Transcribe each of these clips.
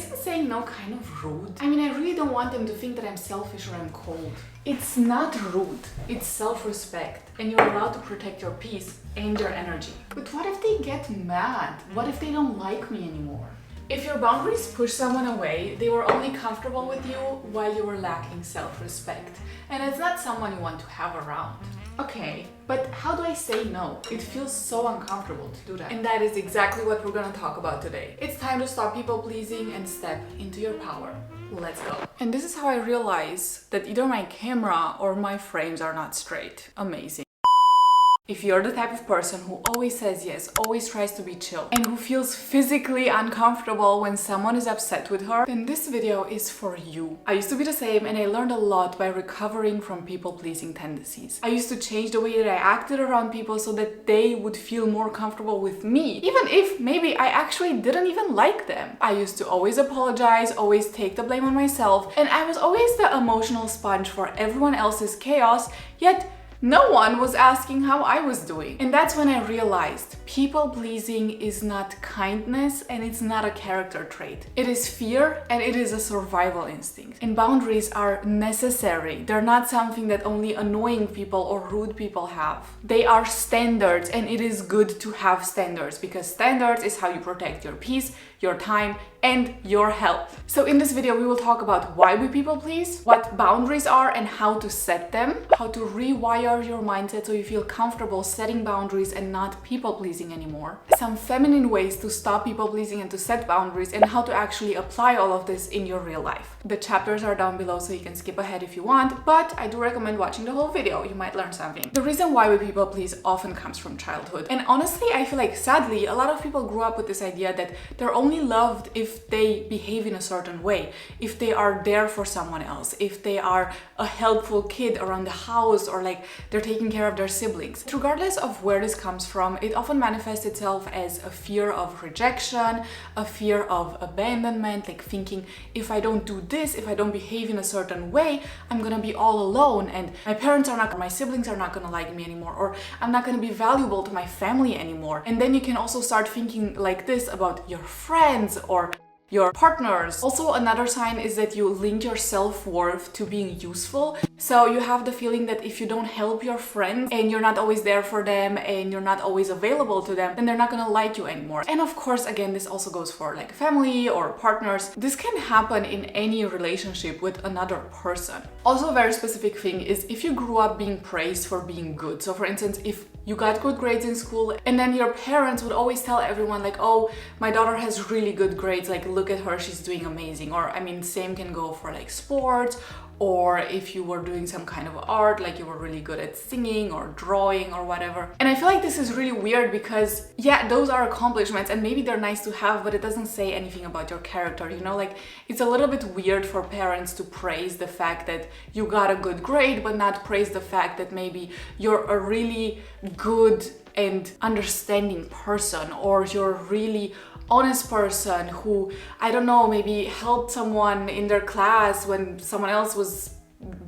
isn't saying no kind of rude? I mean, I really don't want them to think that I'm selfish or I'm cold. It's not rude, it's self-respect, and you're allowed to protect your peace and your energy. But what if they get mad? What if they don't like me anymore? If your boundaries push someone away, they were only comfortable with you while you were lacking self-respect. And it's not someone you want to have around. Okay, but how do I say no? It feels so uncomfortable to do that. And that is exactly what we're gonna talk about today. It's time to stop people-pleasing and step into your power. Let's go. And this is how I realize that either my camera or my frames are not straight. Amazing. If you're the type of person who always says yes, always tries to be chill, and who feels physically uncomfortable when someone is upset with her, then this video is for you. I used to be the same, and I learned a lot by recovering from people-pleasing tendencies. I used to change the way that I acted around people so that they would feel more comfortable with me, even if maybe I actually didn't even like them. I used to always apologize, always take the blame on myself, and I was always the emotional sponge for everyone else's chaos, yet no one was asking how I was doing. And that's when I realized people-pleasing is not kindness and it's not a character trait. It is fear and it is a survival instinct. And boundaries are necessary. They're not something that only annoying people or rude people have. They are standards, and it is good to have standards because standards is how you protect your peace, your time, and your health. So in this video, we will talk about why we people please, what boundaries are and how to set them, how to rewire your mindset so you feel comfortable setting boundaries and not people pleasing anymore, some feminine ways to stop people pleasing and to set boundaries, and how to actually apply all of this in your real life. The chapters are down below so you can skip ahead if you want, but I do recommend watching the whole video. You might learn something. The reason why we people please often comes from childhood. And honestly, I feel like sadly, a lot of people grew up with this idea that they're only loved if they behave in a certain way, if they are there for someone else, if they are a helpful kid around the house, or like they're taking care of their siblings. Regardless of where this comes from, it often manifests itself as a fear of rejection, a fear of abandonment, like thinking if I don't do this, if I don't behave in a certain way, I'm gonna be all alone and my parents are not, my siblings are not gonna like me anymore, or I'm not gonna be valuable to my family anymore. And then you can also start thinking like this about your friends or your partners. Also, another sign is that you link your self-worth to being useful. So you have the feeling that if you don't help your friends and you're not always there for them and you're not always available to them, then they're not gonna like you anymore. And of course, again, this also goes for like family or partners. This can happen in any relationship with another person. Also, a very specific thing is if you grew up being praised for being good. So for instance, if you got good grades in school and then your parents would always tell everyone like, oh, my daughter has really good grades, like look at her, she's doing amazing. Or I mean, same can go for like sports, or if you were doing some kind of art, like you were really good at singing or drawing or whatever. And I feel like this is really weird because yeah, those are accomplishments and maybe they're nice to have, but it doesn't say anything about your character, you know? Like it's a little bit weird for parents to praise the fact that you got a good grade, but not praise the fact that maybe you're a really good and understanding person, or you're a really honest person who, I don't know, maybe helped someone in their class when someone else was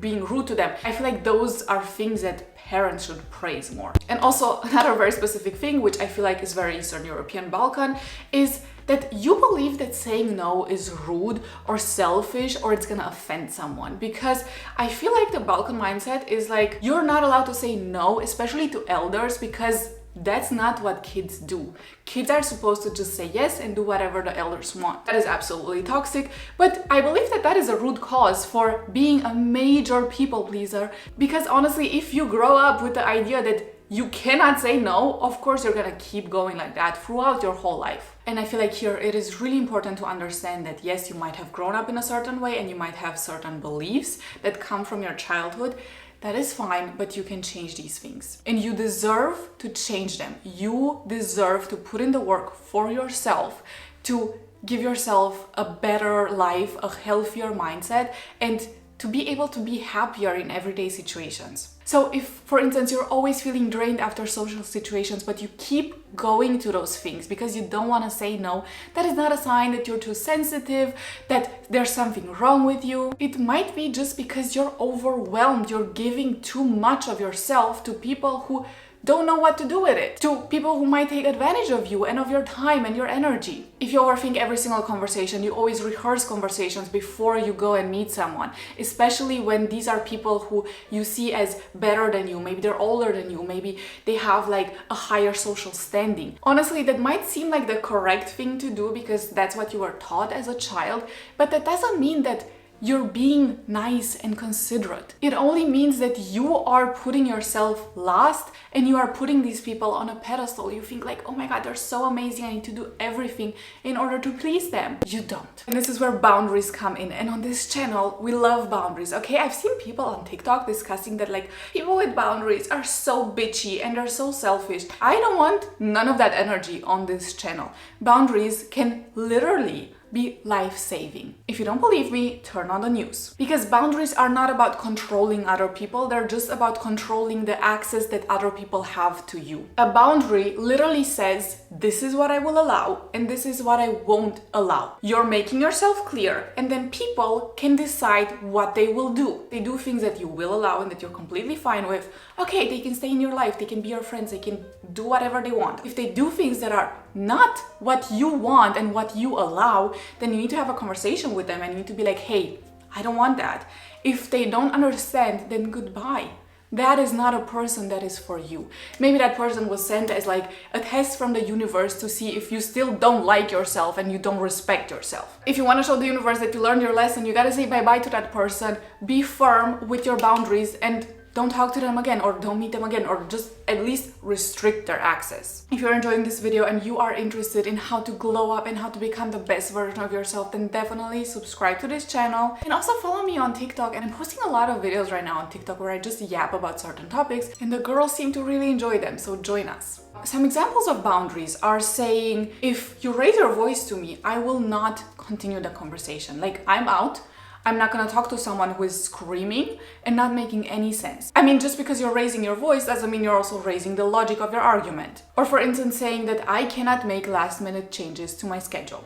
being rude to them. I feel like those are things that parents should praise more. And also another very specific thing, which I feel like is very Eastern European, Balkan, is that you believe that saying no is rude or selfish or it's gonna offend someone. Because I feel like the Balkan mindset is like, you're not allowed to say no, especially to elders, because that's not what kids do. Kids are supposed to just say yes and do whatever the elders want. That is absolutely toxic, but I believe that that is a root cause for being a major people pleaser, because honestly, if you grow up with the idea that you cannot say no, of course you're gonna keep going like that throughout your whole life. And I feel like here it is really important to understand that yes, you might have grown up in a certain way and you might have certain beliefs that come from your childhood. That is fine, but you can change these things. And you deserve to change them. You deserve to put in the work for yourself to give yourself a better life, a healthier mindset, and to be able to be happier in everyday situations. So if, for instance, you're always feeling drained after social situations, but you keep going to those things because you don't want to say no, that is not a sign that you're too sensitive, that there's something wrong with you. It might be just because you're overwhelmed, you're giving too much of yourself to people who don't know what to do with it, to people who might take advantage of you and of your time and your energy. If you overthink every single conversation, you always rehearse conversations before you go and meet someone, especially when these are people who you see as better than you. Maybe they're older than you, maybe they have like a higher social standing. Honestly, that might seem like the correct thing to do because that's what you were taught as a child, but that doesn't mean that you're being nice and considerate. It only means that you are putting yourself last and you are putting these people on a pedestal. You think like, oh my God, they're so amazing. I need to do everything in order to please them. You don't. And this is where boundaries come in. And on this channel, we love boundaries, okay? I've seen people on TikTok discussing that like people with boundaries are so bitchy and they're so selfish. I don't want none of that energy on this channel. Boundaries can literally be life-saving. If you don't believe me, turn on the news. Because boundaries are not about controlling other people, they're just about controlling the access that other people have to you. A boundary literally says, this is what I will allow and this is what I won't allow. You're making yourself clear and then people can decide what they will do. They do things that you will allow and that you're completely fine with. Okay, they can stay in your life, they can be your friends, they can do whatever they want. If they do things that are not what you want and what you allow, then you need to have a conversation with them and you need to be like, hey, I don't want that. If they don't understand, then goodbye. That is not a person that is for you. Maybe that person was sent as like a test from the universe to see if you still don't like yourself and you don't respect yourself. If you want to show the universe that you learned your lesson, you gotta say bye-bye to that person, be firm with your boundaries and don't talk to them again or don't meet them again or just at least restrict their access. If you're enjoying this video and you are interested in how to glow up and how to become the best version of yourself, then definitely subscribe to this channel and also follow me on TikTok. And I'm posting a lot of videos right now on TikTok where I just yap about certain topics and the girls seem to really enjoy them, so join us. Some examples of boundaries are saying, if you raise your voice to me, I will not continue the conversation. Like, I'm out. I'm not gonna talk to someone who is screaming and not making any sense. I mean, just because you're raising your voice doesn't mean you're also raising the logic of your argument. Or for instance, saying that I cannot make last-minute changes to my schedule.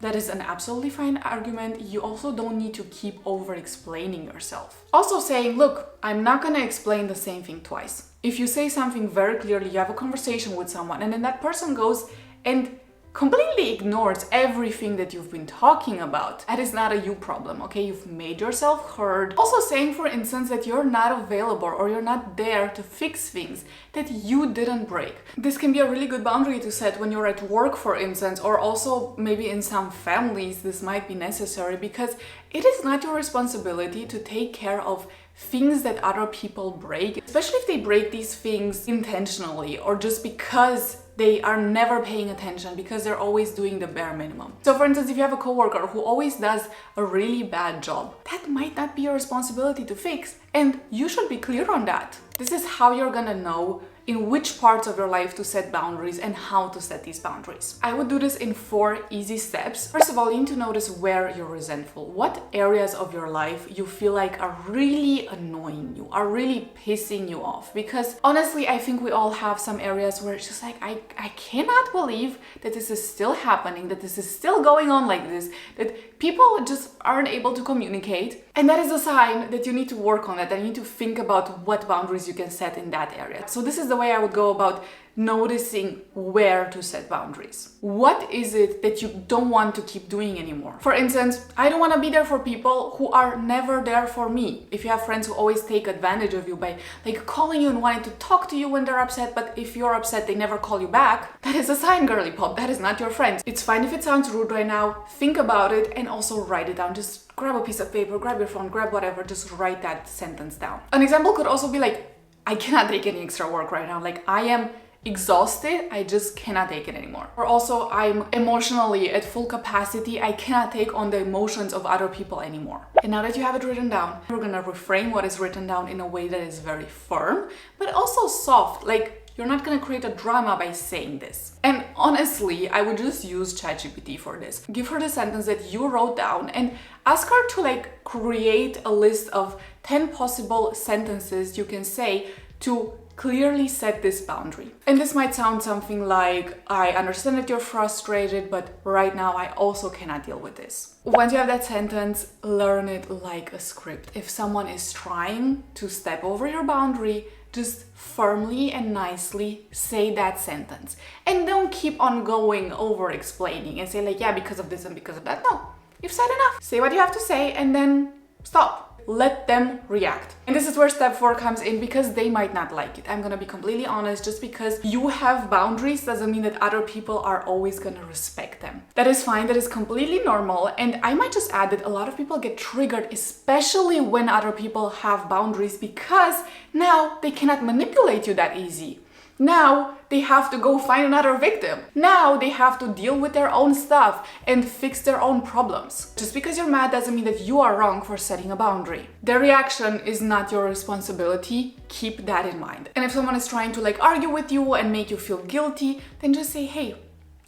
That is an absolutely fine argument. You also don't need to keep over-explaining yourself. Also saying, look, I'm not gonna explain the same thing twice. If you say something very clearly, you have a conversation with someone and then that person goes and completely ignores everything that you've been talking about. That is not a you problem, okay? You've made yourself heard. Also saying, for instance, that you're not available or you're not there to fix things that you didn't break. This can be a really good boundary to set when you're at work, for instance, or also maybe in some families this might be necessary because it is not your responsibility to take care of things that other people break, especially if they break these things intentionally or just because they are never paying attention, because they're always doing the bare minimum. So for instance, if you have a coworker who always does a really bad job, that might not be your responsibility to fix, and you should be clear on that. This is how you're gonna know in which parts of your life to set boundaries and how to set these boundaries. I would do this in 4 easy steps. First of all, you need to notice where you're resentful. What areas of your life you feel like are really annoying you, are really pissing you off. Because honestly, I think we all have some areas where it's just like, I cannot believe that this is still happening, that this is still going on like this, that people just aren't able to communicate. And that is a sign that you need to work on it, and you need to think about what boundaries you can set in that area. So this is the way I would go about noticing where to set boundaries. What is it that you don't want to keep doing anymore? For instance, I don't want to be there for people who are never there for me. If you have friends who always take advantage of you by like calling you and wanting to talk to you when they're upset, but if you're upset, they never call you back, that is a sign, girly pop. That is not your friend. It's fine if it sounds rude right now. Think about it and also write it down. Just grab a piece of paper, grab your phone, grab whatever, just write that sentence down. An example could also be like, I cannot take any extra work right now. Like, I am exhausted, I just cannot take it anymore. Or also, I'm emotionally at full capacity, I cannot take on the emotions of other people anymore. And now that you have it written down, we're gonna reframe what is written down in a way that is very firm, but also soft. Like, you're not gonna create a drama by saying this. And honestly, I would just use ChatGPT for this. Give her the sentence that you wrote down and ask her to like create a list of 10 possible sentences you can say to clearly set this boundary. And this might sound something like, I understand that you're frustrated, but right now I also cannot deal with this. Once you have that sentence, learn it like a script. If someone is trying to step over your boundary, just firmly and nicely say that sentence. And don't keep on going over explaining and say like, yeah, because of this and because of that. No, you've said enough. Say what you have to say and then stop. Let them react. And this is where step 4 comes in, because they might not like it. I'm gonna be completely honest, just because you have boundaries doesn't mean that other people are always gonna respect them. That is fine, that is completely normal. And I might just add that a lot of people get triggered, especially when other people have boundaries, because now they cannot manipulate you that easy. Now they have to go find another victim. Now they have to deal with their own stuff and fix their own problems. Just because you're mad doesn't mean that you are wrong for setting a boundary. Their reaction is not your responsibility. Keep that in mind. And if someone is trying to like argue with you and make you feel guilty, then just say, hey,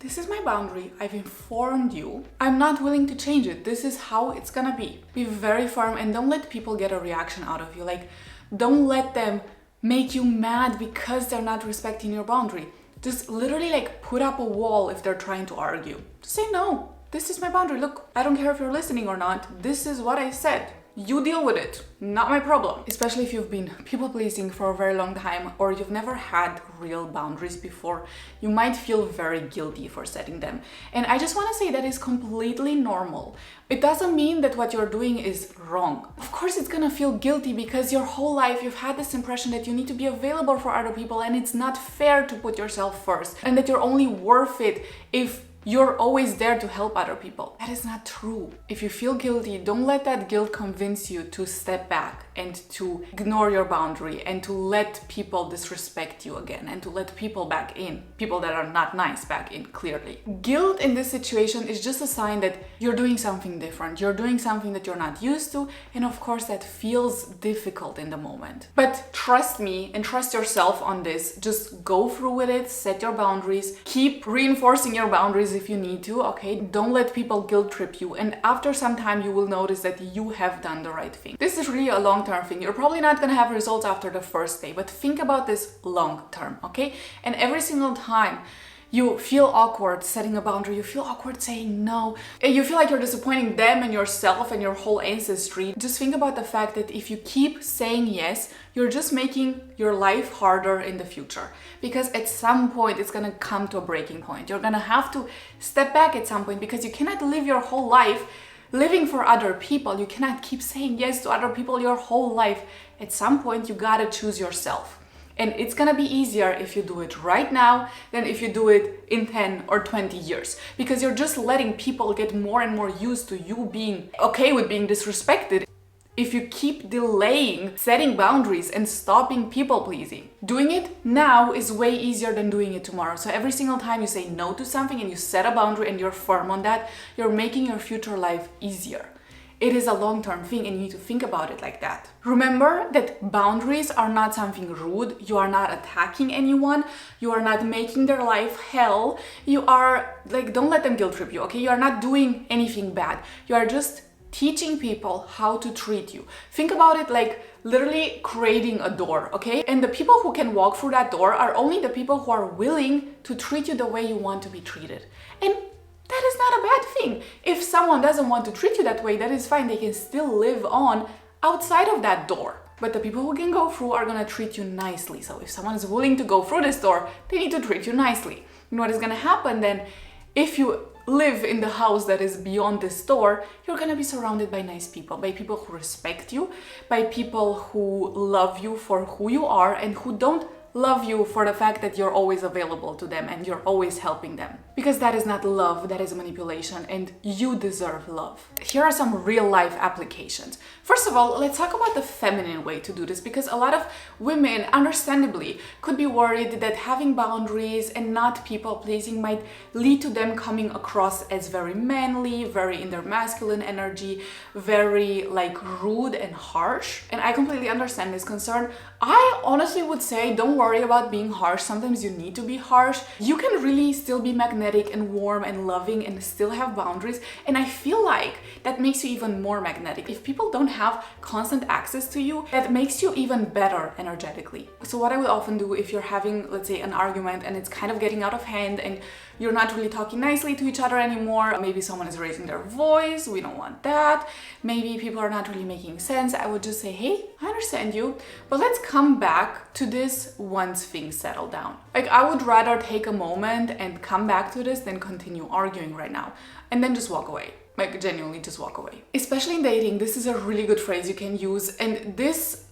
this is my boundary. I've informed you. I'm not willing to change it. This is how it's gonna be. Be very firm and don't let people get a reaction out of you. Like, don't let them make you mad because they're not respecting your boundary. Just literally like put up a wall if they're trying to argue. Just say, no, this is my boundary. Look, I don't care if you're listening or not. This is what I said. You deal with it, not my problem. Especially if you've been people pleasing for a very long time or you've never had real boundaries before, you might feel very guilty for setting them. And I just want to say that is completely normal. It doesn't mean that what you're doing is wrong. Of course, it's gonna feel guilty because your whole life you've had this impression that you need to be available for other people and it's not fair to put yourself first and that you're only worth it if you're always there to help other people. That is not true. If you feel guilty, don't let that guilt convince you to step back and to ignore your boundary and to let people disrespect you again and to let people back in, people that are not nice back in, clearly. Guilt in this situation is just a sign that you're doing something different. You're doing something that you're not used to, and of course that feels difficult in the moment. But trust me and trust yourself on this. Just go through with it, set your boundaries, keep reinforcing your boundaries if you need to, okay? Don't let people guilt trip you, and after some time you will notice that you have done the right thing. This is really a long-term thing. You're probably not gonna have results after the first day, but think about this long-term, okay? And every single time you feel awkward setting a boundary, you feel awkward saying no, and you feel like you're disappointing them and yourself and your whole ancestry, just think about the fact that if you keep saying yes, you're just making your life harder in the future. Because at some point it's gonna come to a breaking point. You're gonna have to step back at some point because you cannot live your whole life living for other people. You cannot keep saying yes to other people your whole life. At some point you gotta choose yourself. And it's gonna be easier if you do it right now than if you do it in 10 or 20 years. Because you're just letting people get more and more used to you being okay with being disrespected. If you keep delaying setting boundaries and stopping people pleasing, doing it now is way easier than doing it tomorrow. So every single time you say no to something and you set a boundary and you're firm on that, you're making your future life easier. It is a long-term thing and you need to think about it like that. Remember that boundaries are not something rude. You are not attacking anyone. You are not making their life hell. You are like, don't let them guilt trip you, okay? You are not doing anything bad. You are just teaching people how to treat you. Think about it like literally creating a door, okay? And the people who can walk through that door are only the people who are willing to treat you the way you want to be treated. And that is not a bad thing. If someone doesn't want to treat you that way, that is fine. They can still live on outside of that door. But the people who can go through are gonna treat you nicely. So if someone is willing to go through this door, they need to treat you nicely. And what is gonna happen then, if you live in the house that is beyond this door, you're gonna be surrounded by nice people, by people who respect you, by people who love you for who you are and who don't love you for the fact that you're always available to them and you're always helping them. Because that is not love, that is manipulation, and you deserve love. Here are some real life applications. First of all, let's talk about the feminine way to do this, because a lot of women, understandably, could be worried that having boundaries and not people pleasing might lead to them coming across as very manly, very in their masculine energy, very like rude and harsh. And I completely understand this concern. I honestly would say don't worry about being harsh. Sometimes you need to be harsh. You can really still be magnetic and warm and loving and still have boundaries. And I feel like that makes you even more magnetic. If people don't have constant access to you, that makes you even better energetically. So what I would often do if you're having, let's say, an argument and it's kind of getting out of hand and you're not really talking nicely to each other anymore. Maybe someone is raising their voice. We don't want that. Maybe people are not really making sense. I would just say, hey, I understand you, but let's come back to this once things settle down. Like, I would rather take a moment and come back to this than continue arguing right now and then just walk away. Like, genuinely just walk away. Especially in dating, this is a really good phrase you can use, and this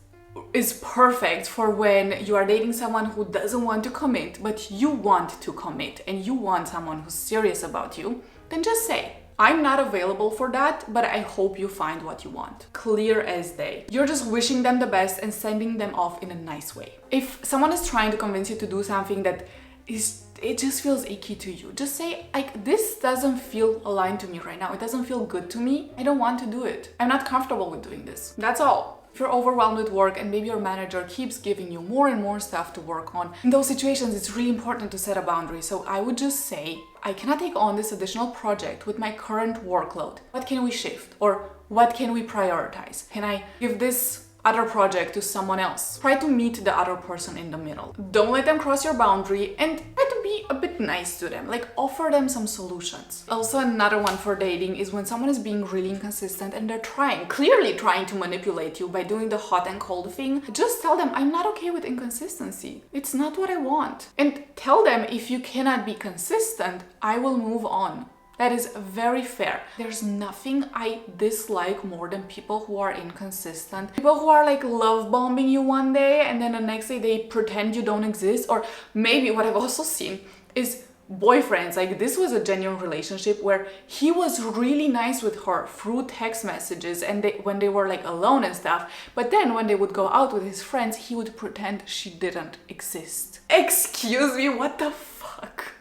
is perfect for when you are dating someone who doesn't want to commit, but you want to commit and you want someone who's serious about you. Then just say, I'm not available for that, but I hope you find what you want. Clear as day. You're just wishing them the best and sending them off in a nice way. If someone is trying to convince you to do something that it just feels icky to you, just say, like, this doesn't feel aligned to me right now. It doesn't feel good to me. I don't want to do it. I'm not comfortable with doing this. That's all. If you're overwhelmed with work and maybe your manager keeps giving you more and more stuff to work on, in those situations, it's really important to set a boundary. So I would just say, I cannot take on this additional project with my current workload. What can we shift? Or what can we prioritize? Can I give this other project to someone else? Try to meet the other person in the middle. Don't let them cross your boundary and try to be a bit nice to them. Like, offer them some solutions. Also, another one for dating is when someone is being really inconsistent and they're clearly trying to manipulate you by doing the hot and cold thing. Just tell them, I'm not okay with inconsistency. It's not what I want. And tell them, if you cannot be consistent, I will move on. That is very fair. There's nothing I dislike more than people who are inconsistent. People who are like love bombing you one day and then the next day they pretend you don't exist. Or maybe what I've also seen is boyfriends. Like, this was a genuine relationship where he was really nice with her through text messages and when they were like alone and stuff. But then when they would go out with his friends, he would pretend she didn't exist. Excuse me, what the fuck?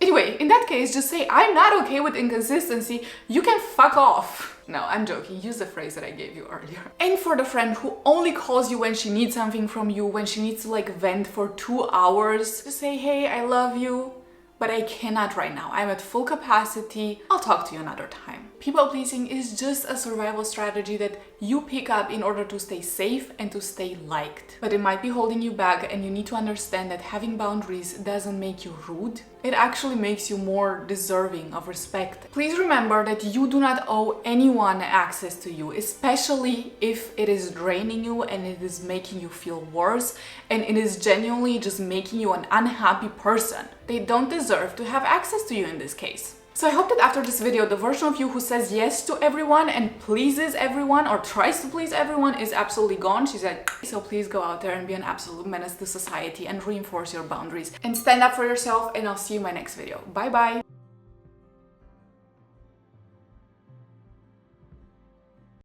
Anyway, in that case, just say, I'm not okay with inconsistency. You can fuck off. No, I'm joking. Use the phrase that I gave you earlier. And for the friend who only calls you when she needs something from you, when she needs to like vent for 2 hours, just say, hey, I love you, but I cannot right now. I'm at full capacity. I'll talk to you another time. People pleasing is just a survival strategy that you pick up in order to stay safe and to stay liked. But it might be holding you back, and you need to understand that having boundaries doesn't make you rude. It actually makes you more deserving of respect. Please remember that you do not owe anyone access to you, especially if it is draining you and it is making you feel worse and it is genuinely just making you an unhappy person. They don't deserve to have access to you in this case. So I hope that after this video, the version of you who says yes to everyone and pleases everyone or tries to please everyone is absolutely gone. She's like, so please go out there and be an absolute menace to society and reinforce your boundaries and stand up for yourself, and I'll see you in my next video. Bye bye.